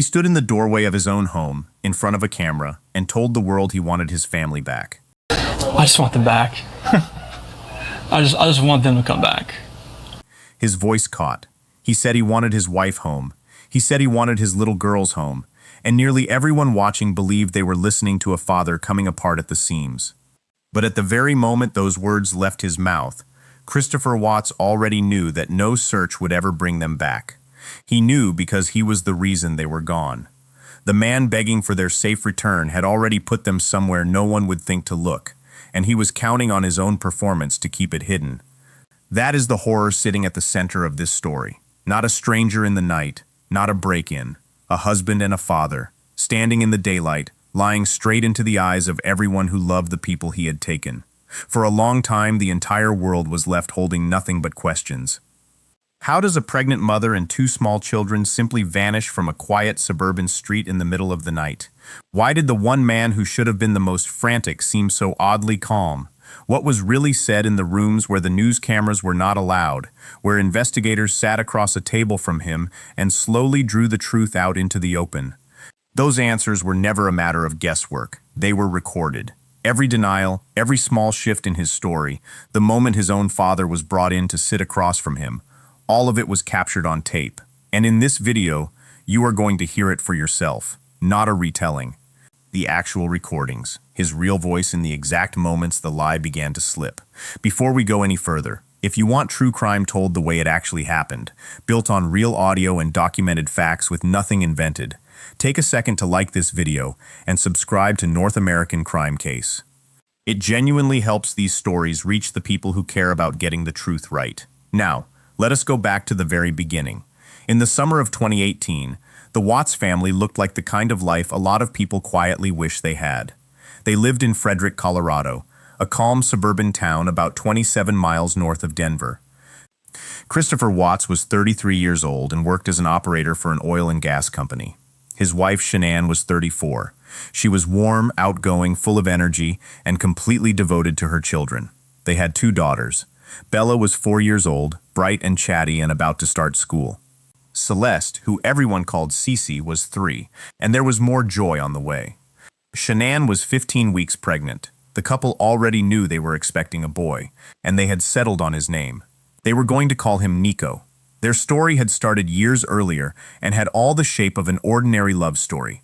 stood in the doorway of his own home, in front of a camera, and told the world he wanted his family back. I just want them back. I just want them to come back. His voice caught. He said he wanted his wife home. He said he wanted his little girls home. And nearly everyone watching believed they were listening to a father coming apart at the seams. But at the very moment those words left his mouth, Christopher Watts already knew that no search would ever bring them back. He knew because he was the reason they were gone. The man begging for their safe return had already put them somewhere no one would think to look, and he was counting on his own performance to keep it hidden. That is the horror sitting at the center of this story. Not a stranger in the night, not a break-in, a husband and a father, standing in the daylight, lying straight into the eyes of everyone who loved the people he had taken. For a long time, the entire world was left holding nothing but questions. How does a pregnant mother and two small children simply vanish from a quiet suburban street in the middle of the night? Why did the one man who should have been the most frantic seem so oddly calm? What was really said in the rooms where the news cameras were not allowed, where investigators sat across a table from him and slowly drew the truth out into the open? Those answers were never a matter of guesswork. They were recorded. Every denial, every small shift in his story, the moment his own father was brought in to sit across from him, all of it was captured on tape. And in this video, you are going to hear it for yourself, not a retelling. The actual recordings, his real voice in the exact moments the lie began to slip. Before we go any further, if you want true crime told the way it actually happened, built on real audio and documented facts with nothing invented, take a second to like this video and subscribe to North American Crime Case. It genuinely helps these stories reach the people who care about getting the truth right. Now, let us go back to the very beginning. In the summer of 2018, the Watts family looked like the kind of life a lot of people quietly wish they had. They lived in Frederick, Colorado, a calm suburban town about 27 miles north of Denver. Christopher Watts was 33 years old and worked as an operator for an oil and gas company. His wife, Shanann, was 34. She was warm, outgoing, full of energy, and completely devoted to her children. They had two daughters. Bella was 4 years old, bright and chatty and about to start school. Celeste, who everyone called Cece, was 3, and there was more joy on the way. Shanann was 15 weeks pregnant. The couple already knew they were expecting a boy, and they had settled on his name. They were going to call him Nico. Their story had started years earlier and had all the shape of an ordinary love story.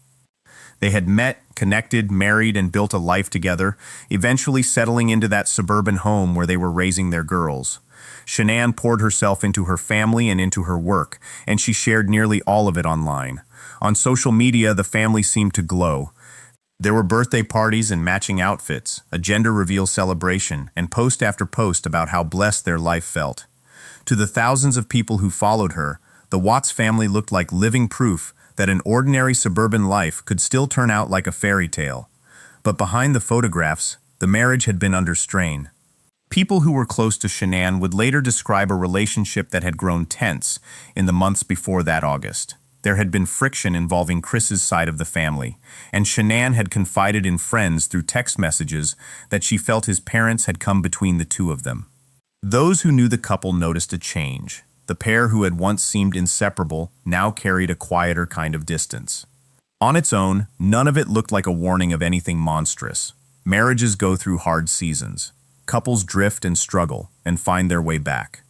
They had met, connected, married, and built a life together, eventually settling into that suburban home where they were raising their girls. Shanann poured herself into her family and into her work, and she shared nearly all of it online. On social media, the family seemed to glow. There were birthday parties and matching outfits, a gender reveal celebration, and post after post about how blessed their life felt. To the thousands of people who followed her, the Watts family looked like living proof that an ordinary suburban life could still turn out like a fairy tale. But behind the photographs, the marriage had been under strain. People who were close to Shanann would later describe a relationship that had grown tense in the months before that August. There had been friction involving Chris's side of the family, and Shanann had confided in friends through text messages that she felt his parents had come between the two of them. Those who knew the couple noticed a change. The pair who had once seemed inseparable now carried a quieter kind of distance. On its own, none of it looked like a warning of anything monstrous. Marriages go through hard seasons. Couples drift and struggle and find their way back.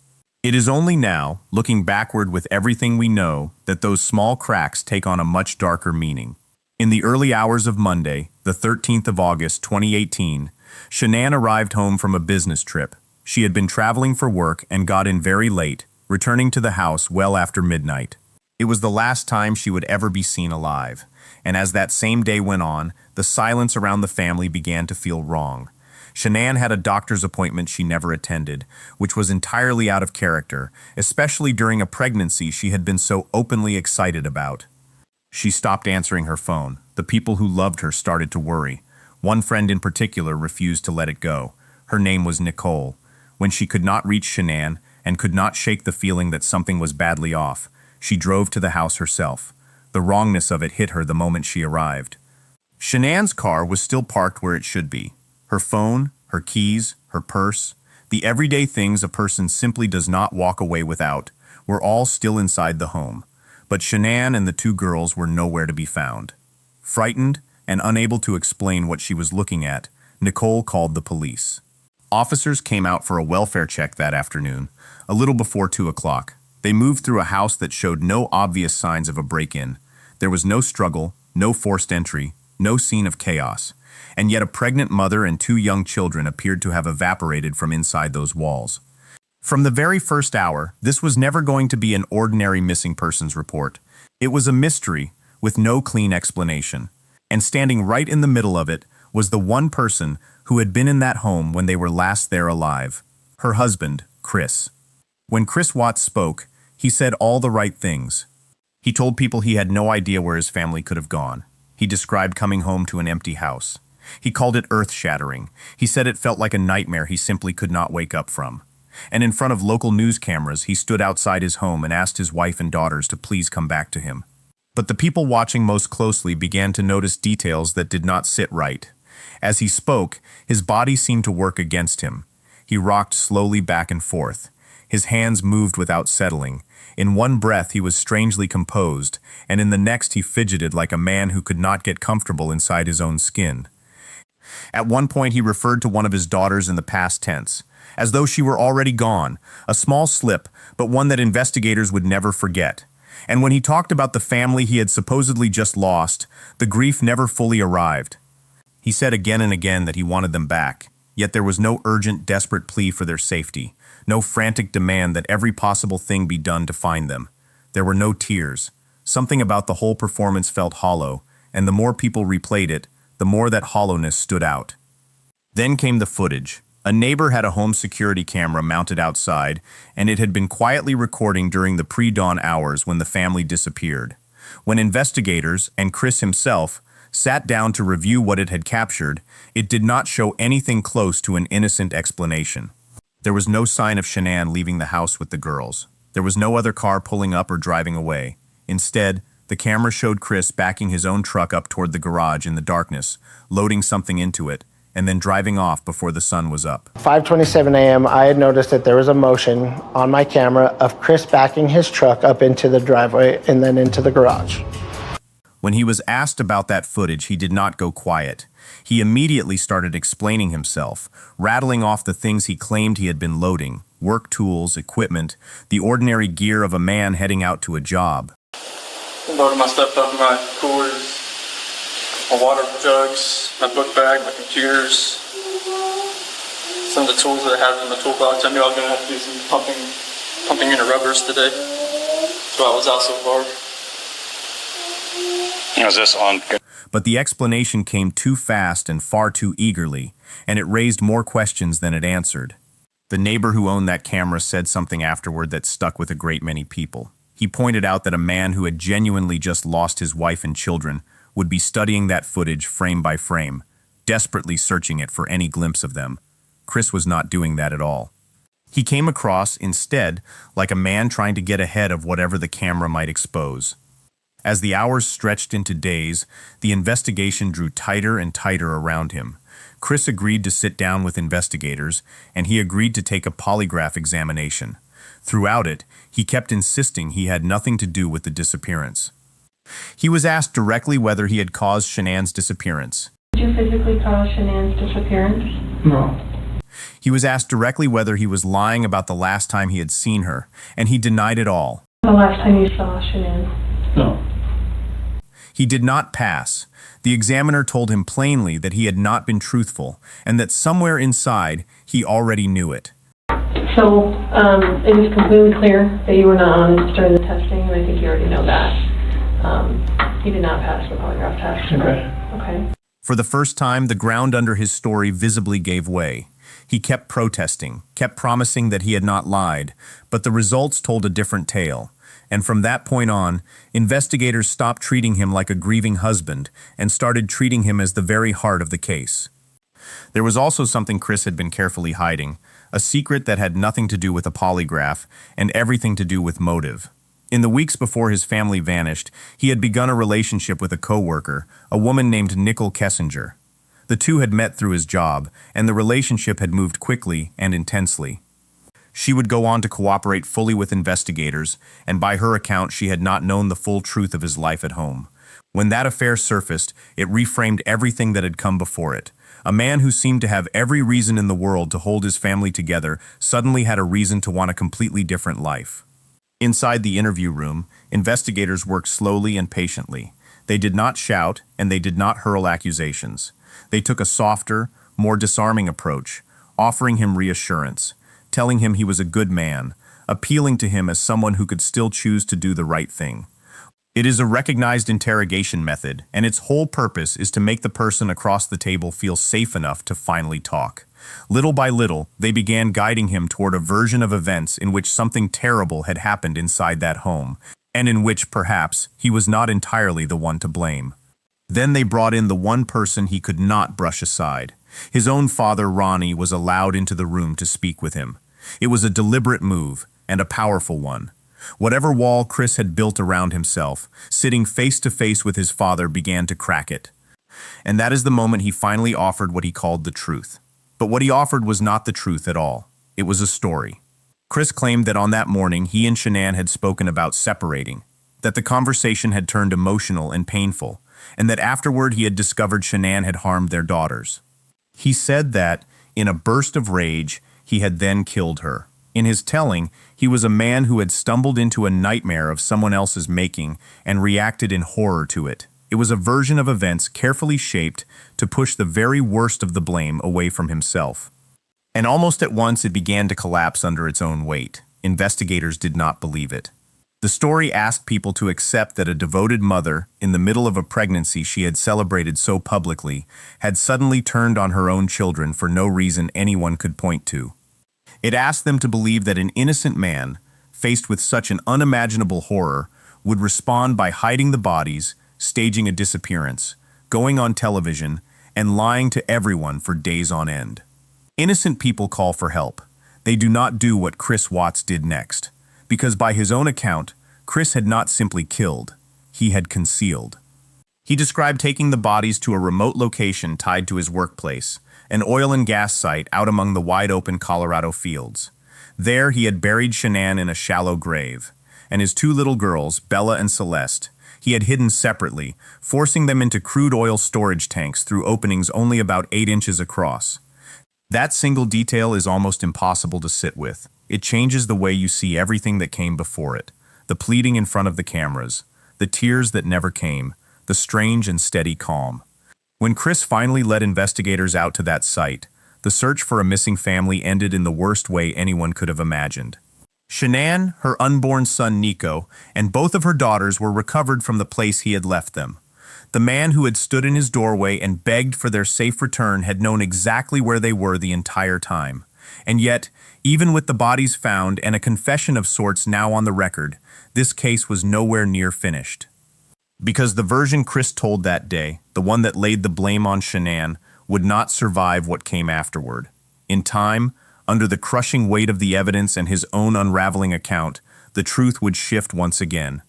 It is only now, looking backward with everything we know, that those small cracks take on a much darker meaning. In the early hours of Monday, the 13th of August, 2018, Shanann arrived home from a business trip. She had been traveling for work and got in very late, returning to the house well after midnight. It was the last time she would ever be seen alive, and as that same day went on, the silence around the family began to feel wrong. Shanann had a doctor's appointment she never attended, which was entirely out of character, especially during a pregnancy she had been so openly excited about. She stopped answering her phone. The people who loved her started to worry. One friend in particular refused to let it go. Her name was Nicole. When she could not reach Shanann and could not shake the feeling that something was badly off, she drove to the house herself. The wrongness of it hit her the moment she arrived. Shanann's car was still parked where it should be. Her phone, her keys, her purse, the everyday things a person simply does not walk away without, were all still inside the home. But Shanann and the two girls were nowhere to be found. Frightened and unable to explain what she was looking at, Nicole called the police. Officers came out for a welfare check that afternoon, a little before 2 o'clock. They moved through a house that showed no obvious signs of a break-in. There was no struggle, no forced entry, no scene of chaos. And yet a pregnant mother and two young children appeared to have evaporated from inside those walls. From the very first hour, this was never going to be an ordinary missing persons report. It was a mystery with no clean explanation. And standing right in the middle of it was the one person who had been in that home when they were last there alive, her husband, Chris. When Chris Watts spoke, he said all the right things. He told people he had no idea where his family could have gone. He described coming home to an empty house. He called it earth-shattering. He said it felt like a nightmare he simply could not wake up from. And in front of local news cameras, he stood outside his home and asked his wife and daughters to please come back to him. But the people watching most closely began to notice details that did not sit right. As he spoke, his body seemed to work against him. He rocked slowly back and forth. His hands moved without settling. In one breath he was strangely composed, and in the next he fidgeted like a man who could not get comfortable inside his own skin. At one point he referred to one of his daughters in the past tense, as though she were already gone, a small slip, but one that investigators would never forget. And when he talked about the family he had supposedly just lost, the grief never fully arrived. He said again and again that he wanted them back, yet there was no urgent, desperate plea for their safety, no frantic demand that every possible thing be done to find them. There were no tears. Something about the whole performance felt hollow, and the more people replayed it, the more that hollowness stood out. Then came the footage. A neighbor had a home security camera mounted outside, and it had been quietly recording during the pre-dawn hours when the family disappeared. When investigators, and Chris himself, sat down to review what it had captured, it did not show anything close to an innocent explanation. There was no sign of Shanann leaving the house with the girls. There was no other car pulling up or driving away. Instead, the camera showed Chris backing his own truck up toward the garage in the darkness, loading something into it, and then driving off before the sun was up. 5:27 a.m., I had noticed that there was a motion on my camera of Chris backing his truck up into the driveway and then into the garage. When he was asked about that footage, he did not go quiet. He immediately started explaining himself, rattling off the things he claimed he had been loading: work tools, equipment, the ordinary gear of a man heading out to a job. Loaded my stuff up in my coolers, my water jugs, my book bag, my computers, some of the tools that I had in the toolbox. I knew I was going to have to do some pumping into rubbers today. So I was out so far. Was this on? But the explanation came too fast and far too eagerly, and it raised more questions than it answered. The neighbor who owned that camera said something afterward that stuck with a great many people. He pointed out that a man who had genuinely just lost his wife and children would be studying that footage frame by frame, desperately searching it for any glimpse of them. Chris was not doing that at all. He came across, instead, like a man trying to get ahead of whatever the camera might expose. As the hours stretched into days, the investigation drew tighter and tighter around him. Chris agreed to sit down with investigators, and he agreed to take a polygraph examination. Throughout it, he kept insisting he had nothing to do with the disappearance. He was asked directly whether he had caused Shanann's disappearance. Did you physically cause Shanann's disappearance? No. He was asked directly whether he was lying about the last time he had seen her, and he denied it all. The last time you saw Shanann? No. He did not pass. The examiner told him plainly that he had not been truthful, and that somewhere inside, he already knew it. So, it is completely clear that you were not honest during the testing, and I think you already know that. You did not pass the polygraph test. Okay. For the first time, the ground under his story visibly gave way. He kept protesting, kept promising that he had not lied, but the results told a different tale. And from that point on, investigators stopped treating him like a grieving husband and started treating him as the very heart of the case. There was also something Chris had been carefully hiding, a secret that had nothing to do with a polygraph and everything to do with motive. In the weeks before his family vanished, he had begun a relationship with a co-worker, a woman named Nicole Kessinger. The two had met through his job, and the relationship had moved quickly and intensely. She would go on to cooperate fully with investigators, and by her account, she had not known the full truth of his life at home. When that affair surfaced, it reframed everything that had come before it. A man who seemed to have every reason in the world to hold his family together suddenly had a reason to want a completely different life. Inside the interview room, investigators worked slowly and patiently. They did not shout, and they did not hurl accusations. They took a softer, more disarming approach, offering him reassurance, telling him he was a good man, appealing to him as someone who could still choose to do the right thing. It is a recognized interrogation method, and its whole purpose is to make the person across the table feel safe enough to finally talk. Little by little, they began guiding him toward a version of events in which something terrible had happened inside that home, and in which, perhaps, he was not entirely the one to blame. Then they brought in the one person he could not brush aside. His own father, Ronnie, was allowed into the room to speak with him. It was a deliberate move, and a powerful one. Whatever wall Chris had built around himself, sitting face to face with his father began to crack it. And that is the moment he finally offered what he called the truth. But what he offered was not the truth at all. It was a story. Chris claimed that on that morning he and Shanann had spoken about separating, that the conversation had turned emotional and painful, and that afterward he had discovered Shanann had harmed their daughters. He said that, in a burst of rage, he had then killed her. In his telling, he was a man who had stumbled into a nightmare of someone else's making and reacted in horror to it. It was a version of events carefully shaped to push the very worst of the blame away from himself. And almost at once it began to collapse under its own weight. Investigators did not believe it. The story asked people to accept that a devoted mother, in the middle of a pregnancy she had celebrated so publicly, had suddenly turned on her own children for no reason anyone could point to. It asked them to believe that an innocent man, faced with such an unimaginable horror, would respond by hiding the bodies, staging a disappearance, going on television, and lying to everyone for days on end. Innocent people call for help. They do not do what Chris Watts did next, because by his own account, Chris had not simply killed, he had concealed. He described taking the bodies to a remote location tied to his workplace, an oil and gas site out among the wide-open Colorado fields. There he had buried Shanann in a shallow grave, and his two little girls, Bella and Celeste, he had hidden separately, forcing them into crude oil storage tanks through openings only about 8 inches across. That single detail is almost impossible to sit with. It changes the way you see everything that came before it. The pleading in front of the cameras, the tears that never came, the strange and steady calm. When Chris finally led investigators out to that site, the search for a missing family ended in the worst way anyone could have imagined. Shanann, her unborn son Nico, and both of her daughters were recovered from the place he had left them. The man who had stood in his doorway and begged for their safe return had known exactly where they were the entire time. And yet, even with the bodies found and a confession of sorts now on the record, this case was nowhere near finished. Because the version Chris told that day, the one that laid the blame on Shanann, would not survive what came afterward. In time, under the crushing weight of the evidence and his own unraveling account, the truth would shift once again.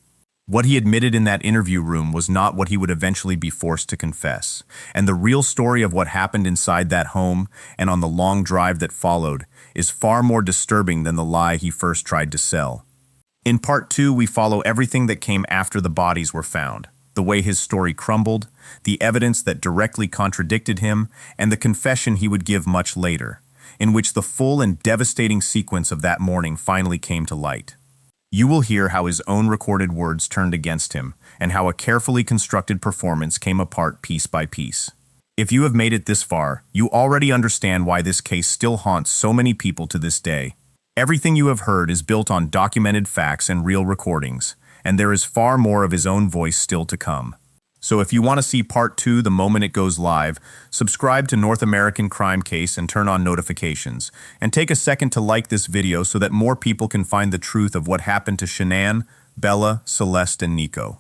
What he admitted in that interview room was not what he would eventually be forced to confess, and the real story of what happened inside that home and on the long drive that followed is far more disturbing than the lie he first tried to sell. In Part 2, we follow everything that came after the bodies were found, the way his story crumbled, the evidence that directly contradicted him, and the confession he would give much later, in which the full and devastating sequence of that morning finally came to light. You will hear how his own recorded words turned against him, and how a carefully constructed performance came apart piece by piece. If you have made it this far, you already understand why this case still haunts so many people to this day. Everything you have heard is built on documented facts and real recordings, and there is far more of his own voice still to come. So if you want to see Part 2 the moment it goes live, subscribe to North American Crime Case and turn on notifications. And take a second to like this video so that more people can find the truth of what happened to Shanann, Bella, Celeste, and Nico.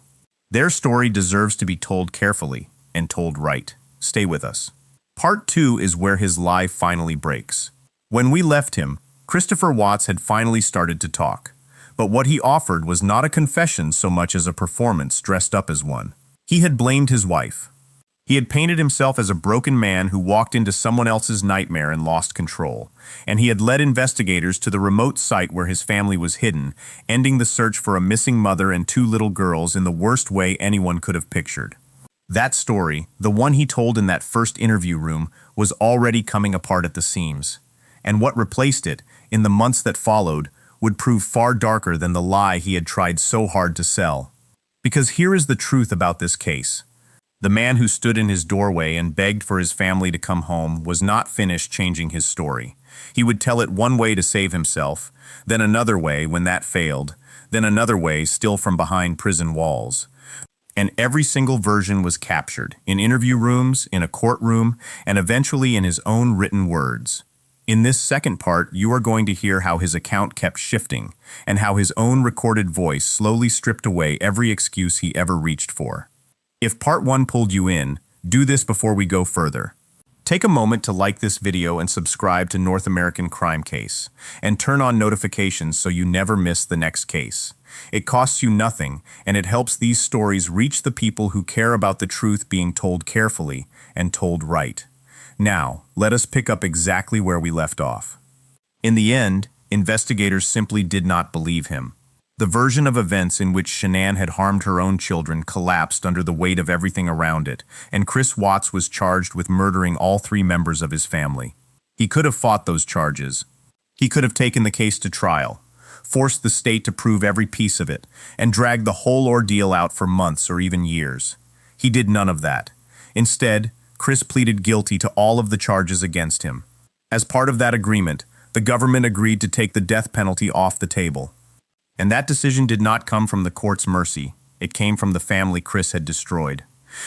Their story deserves to be told carefully and told right. Stay with us. Part 2 is where his lie finally breaks. When we left him, Christopher Watts had finally started to talk. But what he offered was not a confession so much as a performance dressed up as one. He had blamed his wife. He had painted himself as a broken man who walked into someone else's nightmare and lost control, and he had led investigators to the remote site where his family was hidden, ending the search for a missing mother and 2 little girls in the worst way anyone could have pictured. That story, the one he told in that first interview room, was already coming apart at the seams. And what replaced it, in the months that followed, would prove far darker than the lie he had tried so hard to sell. Because here is the truth about this case. The man who stood in his doorway and begged for his family to come home was not finished changing his story. He would tell it one way to save himself, then another way when that failed, then another way still from behind prison walls. And every single version was captured, in interview rooms, in a courtroom, and eventually in his own written words. In this second part, you are going to hear how his account kept shifting, and how his own recorded voice slowly stripped away every excuse he ever reached for. If part 1 pulled you in, do this before we go further. Take a moment to like this video and subscribe to North American Crime Case, and turn on notifications so you never miss the next case. It costs you nothing, and it helps these stories reach the people who care about the truth being told carefully and told right. Now, let us pick up exactly where we left off. In the end, investigators simply did not believe him. The version of events in which Shanann had harmed her own children collapsed under the weight of everything around it, and Chris Watts was charged with murdering all 3 members of his family. He could have fought those charges. He could have taken the case to trial, forced the state to prove every piece of it, and dragged the whole ordeal out for months or even years. He did none of that. Instead, Chris pleaded guilty to all of the charges against him. As part of that agreement, the government agreed to take the death penalty off the table. And that decision did not come from the court's mercy. It came from the family Chris had destroyed.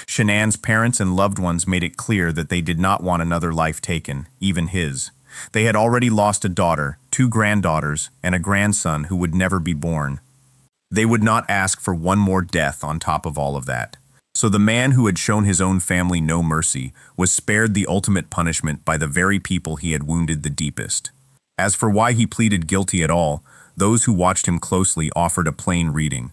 Shanann's parents and loved ones made it clear that they did not want another life taken, even his. They had already lost a daughter, 2 granddaughters, and a grandson who would never be born. They would not ask for one more death on top of all of that. So the man who had shown his own family no mercy was spared the ultimate punishment by the very people he had wounded the deepest. As for why he pleaded guilty at all, those who watched him closely offered a plain reading.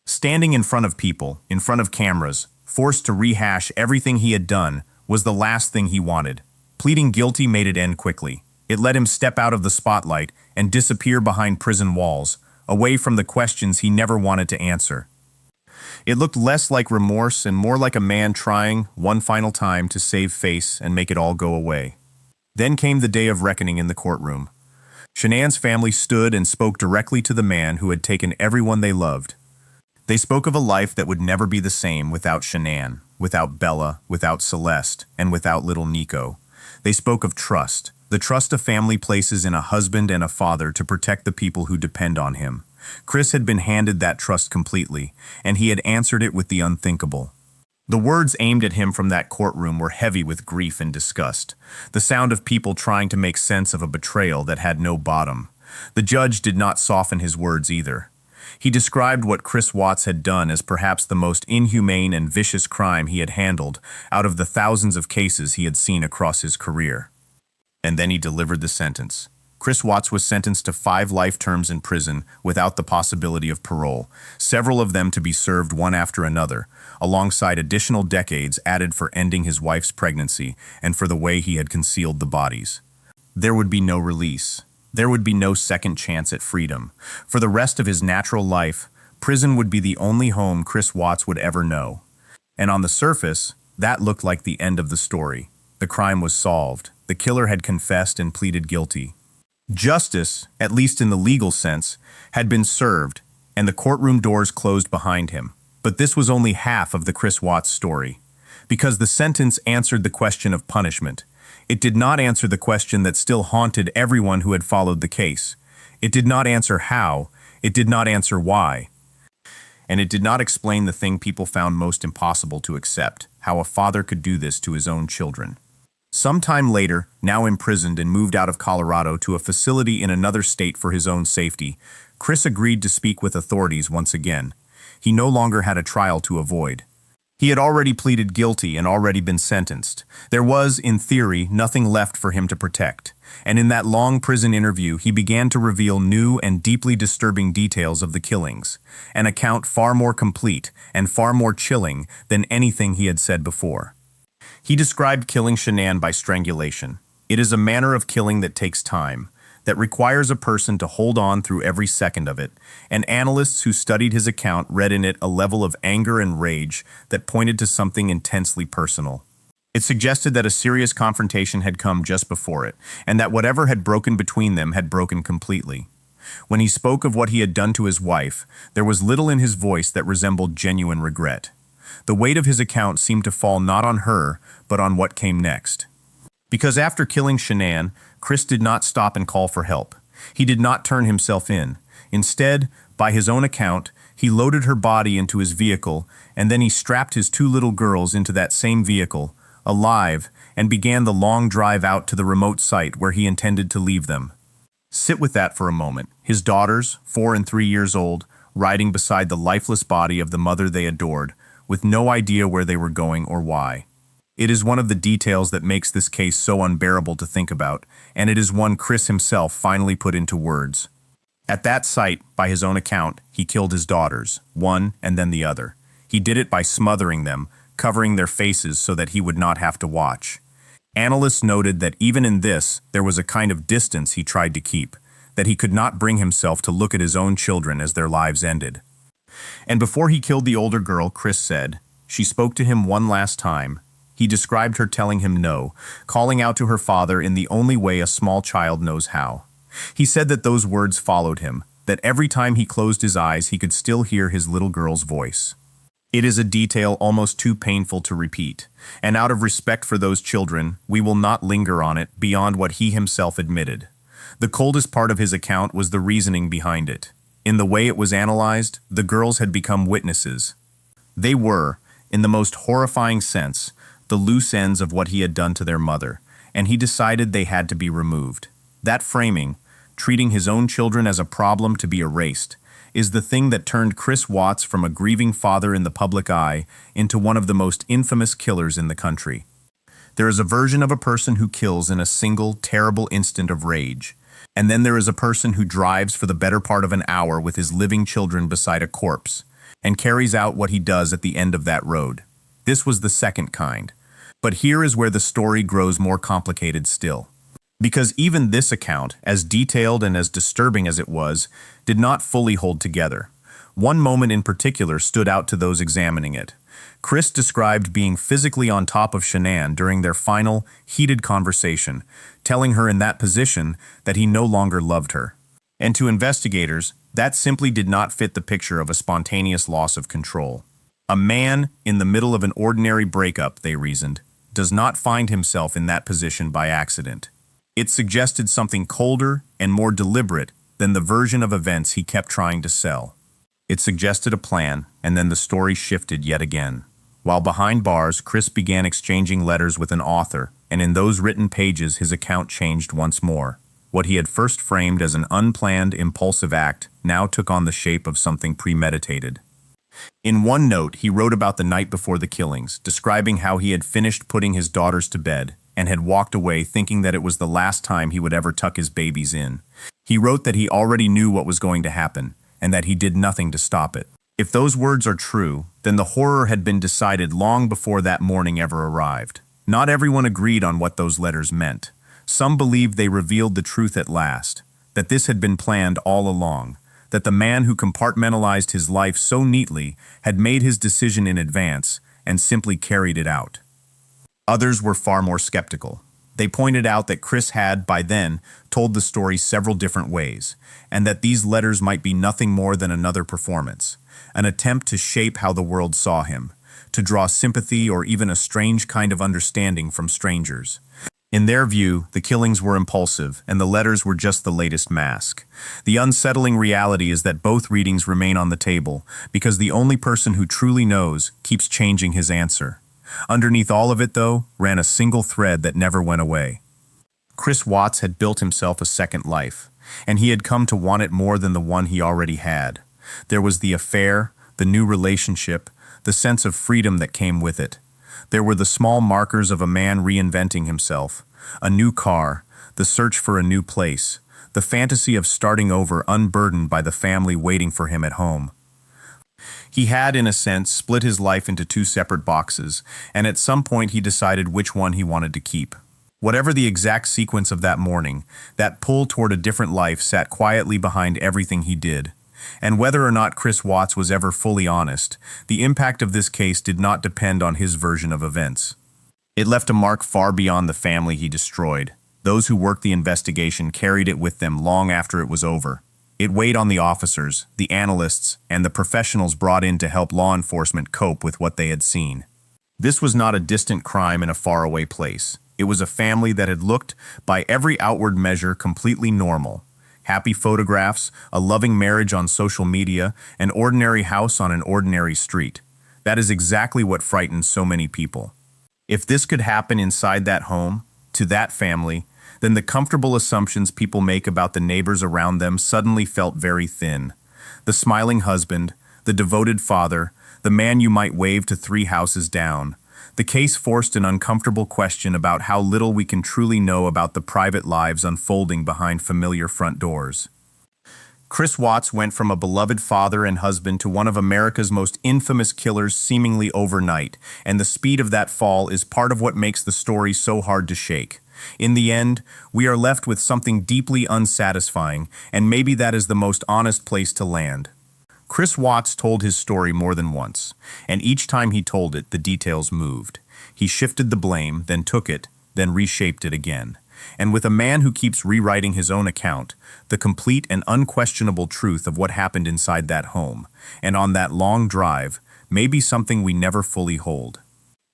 Standing in front of people, in front of cameras, forced to rehash everything he had done, was the last thing he wanted. Pleading guilty made it end quickly. It let him step out of the spotlight and disappear behind prison walls, away from the questions he never wanted to answer. It looked less like remorse and more like a man trying, one final time, to save face and make it all go away. Then came the day of reckoning in the courtroom. Shanann's family stood and spoke directly to the man who had taken everyone they loved. They spoke of a life that would never be the same without Shanann, without Bella, without Celeste, and without little Nico. They spoke of trust, the trust a family places in a husband and a father to protect the people who depend on him. Chris had been handed that trust completely, and he had answered it with the unthinkable. The words aimed at him from that courtroom were heavy with grief and disgust, the sound of people trying to make sense of a betrayal that had no bottom. The judge did not soften his words either. He described what Chris Watts had done as perhaps the most inhumane and vicious crime he had handled out of the thousands of cases he had seen across his career. And then he delivered the sentence. Chris Watts was sentenced to 5 life terms in prison without the possibility of parole, several of them to be served one after another, alongside additional decades added for ending his wife's pregnancy and for the way he had concealed the bodies. There would be no release. There would be no second chance at freedom. For the rest of his natural life, prison would be the only home Chris Watts would ever know. And on the surface, that looked like the end of the story. The crime was solved. The killer had confessed and pleaded guilty. Justice, at least in the legal sense, had been served, and the courtroom doors closed behind him. But this was only half of the Chris Watts story. Because the sentence answered the question of punishment. It did not answer the question that still haunted everyone who had followed the case. It did not answer how. It did not answer why. And it did not explain the thing people found most impossible to accept, how a father could do this to his own children. Sometime later, now imprisoned and moved out of Colorado to a facility in another state for his own safety, Chris agreed to speak with authorities once again. He no longer had a trial to avoid. He had already pleaded guilty and already been sentenced. There was, in theory, nothing left for him to protect. And in that long prison interview, he began to reveal new and deeply disturbing details of the killings, an account far more complete and far more chilling than anything he had said before. He described killing Shanann by strangulation. It is a manner of killing that takes time, that requires a person to hold on through every second of it, and analysts who studied his account read in it a level of anger and rage that pointed to something intensely personal. It suggested that a serious confrontation had come just before it, and that whatever had broken between them had broken completely. When he spoke of what he had done to his wife, there was little in his voice that resembled genuine regret. The weight of his account seemed to fall not on her, but on what came next. Because after killing Shanann, Chris did not stop and call for help. He did not turn himself in. Instead, by his own account, he loaded her body into his vehicle, and then he strapped his 2 little girls into that same vehicle, alive, and began the long drive out to the remote site where he intended to leave them. Sit with that for a moment. His daughters, 4 and 3 years old, riding beside the lifeless body of the mother they adored, with no idea where they were going or why. It is one of the details that makes this case so unbearable to think about, and it is one Chris himself finally put into words. At that site, by his own account, he killed his daughters, one and then the other. He did it by smothering them, covering their faces so that he would not have to watch. Analysts noted that even in this, there was a kind of distance he tried to keep, that he could not bring himself to look at his own children as their lives ended. And before he killed the older girl, Chris said, she spoke to him one last time. He described her telling him no, calling out to her father in the only way a small child knows how. He said that those words followed him, that every time he closed his eyes he could still hear his little girl's voice. It is a detail almost too painful to repeat, and out of respect for those children, we will not linger on it beyond what he himself admitted. The coldest part of his account was the reasoning behind it. In the way it was analyzed, the girls had become witnesses. They were, in the most horrifying sense, the loose ends of what he had done to their mother, and he decided they had to be removed. That framing, treating his own children as a problem to be erased, is the thing that turned Chris Watts from a grieving father in the public eye into one of the most infamous killers in the country. There is a version of a person who kills in a single, terrible instant of rage, and then there is a person who drives for the better part of an hour with his living children beside a corpse, and carries out what he does at the end of that road. This was the second kind. But here is where the story grows more complicated still. Because even this account, as detailed and as disturbing as it was, did not fully hold together. One moment in particular stood out to those examining it. Chris described being physically on top of Shanann during their final, heated conversation, telling her in that position that he no longer loved her. And to investigators, that simply did not fit the picture of a spontaneous loss of control. A man, in the middle of an ordinary breakup, they reasoned, does not find himself in that position by accident. It suggested something colder and more deliberate than the version of events he kept trying to sell. It suggested a plan, and then the story shifted yet again. While behind bars, Chris began exchanging letters with an author, and in those written pages his account changed once more. What he had first framed as an unplanned, impulsive act now took on the shape of something premeditated. In one note, he wrote about the night before the killings, describing how he had finished putting his daughters to bed, and had walked away thinking that it was the last time he would ever tuck his babies in. He wrote that he already knew what was going to happen, and that he did nothing to stop it. If those words are true, then the horror had been decided long before that morning ever arrived. Not everyone agreed on what those letters meant. Some believed they revealed the truth at last, that this had been planned all along, that the man who compartmentalized his life so neatly had made his decision in advance and simply carried it out. Others were far more skeptical. They pointed out that Chris had, by then, told the story several different ways, and that these letters might be nothing more than another performance, an attempt to shape how the world saw him, to draw sympathy or even a strange kind of understanding from strangers. In their view, the killings were impulsive, and the letters were just the latest mask. The unsettling reality is that both readings remain on the table, because the only person who truly knows keeps changing his answer. Underneath all of it, though, ran a single thread that never went away. Chris Watts had built himself a second life, and he had come to want it more than the one he already had. There was the affair, the new relationship, the sense of freedom that came with it. There were the small markers of a man reinventing himself, a new car, the search for a new place, the fantasy of starting over unburdened by the family waiting for him at home. He had, in a sense, split his life into two separate boxes, and at some point he decided which one he wanted to keep. Whatever the exact sequence of that morning, that pull toward a different life sat quietly behind everything he did. And whether or not Chris Watts was ever fully honest, the impact of this case did not depend on his version of events. It left a mark far beyond the family he destroyed. Those who worked the investigation carried it with them long after it was over. It weighed on the officers, the analysts, and the professionals brought in to help law enforcement cope with what they had seen. This was not a distant crime in a faraway place. It was a family that had looked, by every outward measure, completely normal. Happy photographs, a loving marriage on social media, an ordinary house on an ordinary street. That is exactly what frightens so many people. If this could happen inside that home, to that family, then the comfortable assumptions people make about the neighbors around them suddenly felt very thin. The smiling husband, the devoted father, the man you might wave to 3 houses down. The case forced an uncomfortable question about how little we can truly know about the private lives unfolding behind familiar front doors. Chris Watts went from a beloved father and husband to one of America's most infamous killers seemingly overnight, and the speed of that fall is part of what makes the story so hard to shake. In the end, we are left with something deeply unsatisfying, and maybe that is the most honest place to land. Chris Watts told his story more than once, and each time he told it, the details moved. He shifted the blame, then took it, then reshaped it again. And with a man who keeps rewriting his own account, the complete and unquestionable truth of what happened inside that home, and on that long drive, may be something we never fully hold.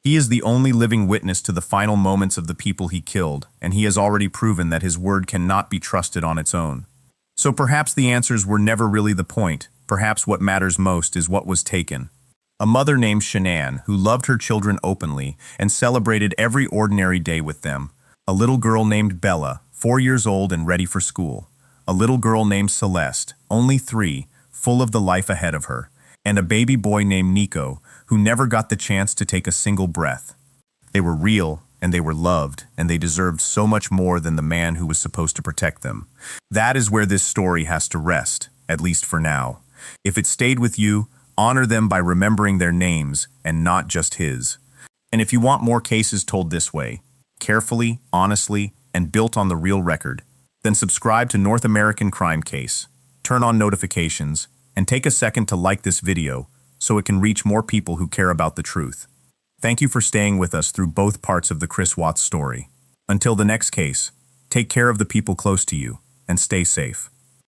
He is the only living witness to the final moments of the people he killed, and he has already proven that his word cannot be trusted on its own. So perhaps the answers were never really the point. Perhaps what matters most is what was taken. A mother named Shanann, who loved her children openly and celebrated every ordinary day with them. A little girl named Bella, 4 years old and ready for school. A little girl named Celeste, only 3, full of the life ahead of her. And a baby boy named Nico, who never got the chance to take a single breath. They were real, and they were loved, and they deserved so much more than the man who was supposed to protect them. That is where this story has to rest, at least for now. If it stayed with you, honor them by remembering their names and not just his. And if you want more cases told this way, carefully, honestly, and built on the real record, then subscribe to North American Crime Case, turn on notifications, and take a second to like this video so it can reach more people who care about the truth. Thank you for staying with us through both parts of the Chris Watts story. Until the next case, take care of the people close to you and stay safe.